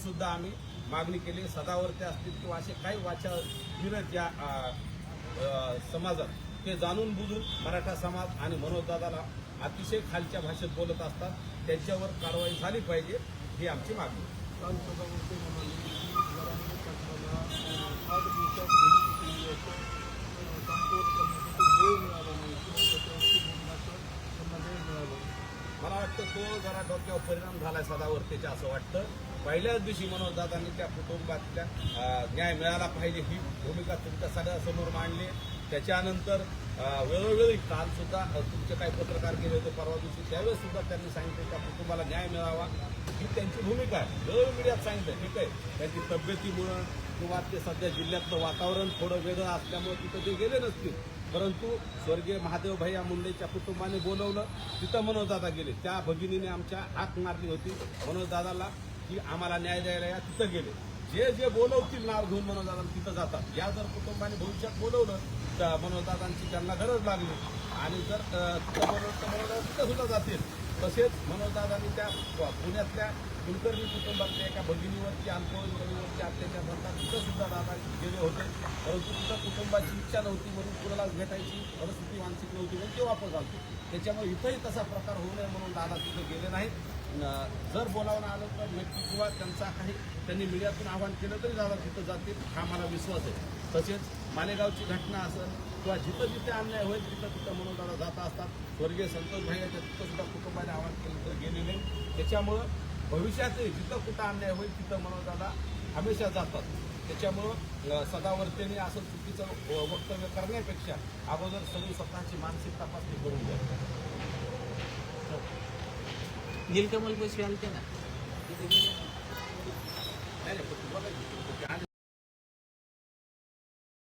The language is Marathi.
सुद्धा आम्ही मागणी केली. सदावर्ते असतील किंवा असे काही वाचाविरत या समाजात ते जाणून बुजून मराठा समाज आणि मनोजदादाला अतिशय खालच्या भाषेत बोलत असतात. त्यांच्यावर कारवाई झाली पाहिजे ही आमची मागणी. काल सदावर्ते म्हणाले की जरांगे पाटलाला 8 दिवसात संपवत करण्यासाठी वेळ मिळाला नाही किंवा त्याच्यावरती बोलण्याचं त्यांना वेळ मिळाला. मला वाटतं तो जरा डोक्यावर परिणाम झालाय सदावर्तेच्या असं वाटतं. पहिल्याच दिवशी मनोजदादांनी त्या कुटुंबातल्या न्याय मिळाला पाहिजे ही भूमिका तुमच्या सगळ्यासमोर मांडली. त्याच्यानंतर वेळोवेळी काल सुद्धा तुमचे काही पत्रकार गेले होते परवा दिवशी, त्यावेळेस सुद्धा त्यांनी सांगितलं त्या कुटुंबाला न्याय मिळावा ही त्यांची भूमिका आहे. वेळोवेळी मीडियात सांगितलं ठीक आहे त्यांची तब्येतीमुळं किंवा ते सध्या जिल्ह्यातलं वातावरण थोडं वेगळं असल्यामुळे तिथं ते गेले नसतील, परंतु स्वर्गीय महादेव भैया मुंडेच्या कुटुंबाने बोलवलं, तिथं मनोजदादा गेले. त्या भगिनीने आमच्या हाक मारली होती मनोजदादाला की आम्हाला न्याय द्यायला या, तिथं गेले. जे जे बोलवतील नाव घेऊन मनोजदादा तिथं जातात. या जर कुटुंबाने भविष्यात बोलवलं तर मनोजदादांची त्यांना गरज लागली आणि जर तिथं बोलवलं तर मनोजदादा तिथं सुद्धा जातील. तसेच मनोजदादांनी त्या पुण्यातल्या कुलकर्णी कुटुंबातल्या एका भगिनीवरती अल्पवयीनवरती अत्याचार करतात तिथं सुद्धा दादा गेले होते, परंतु तिथं कुटुंबाची इच्छा नव्हती म्हणून कुणाला भेटायची परिस्थिती मानसिक नव्हती म्हणून ते वापस आले. त्याच्यामुळे इथंही तसा प्रकार होऊ नये म्हणून दादा तिथं गेले नाहीत. जर बोलावणं आलं तर नक्की किंवा त्यांचा काही त्यांनी मीडियातून आवाहन केलं तरी दादा तिथं जातील हा मला विश्वास आहे. तसेच मालेगावची घटना असेल किंवा जिथं जिथे अन्याय होईल तिथं तिथं म्हणून दादा जात असतात. स्वर्गीय संतोष भैयाच्या तिथं सुद्धा कुटुंबाने आवाहन केलं तर गेले नाही. त्याच्यामुळं भविष्यातही जिथं कुठं अन्याय होईल तिथं म्हणून दादा हमेशा जातात. त्याच्यामुळं सदावर्तेने असं चुकीचं वक्तव्य करण्यापेक्षा अगोदर सगळी स्वतःची मानसिक तपासणी करून घ्या. नीलकमल पैसे आलते ना नाही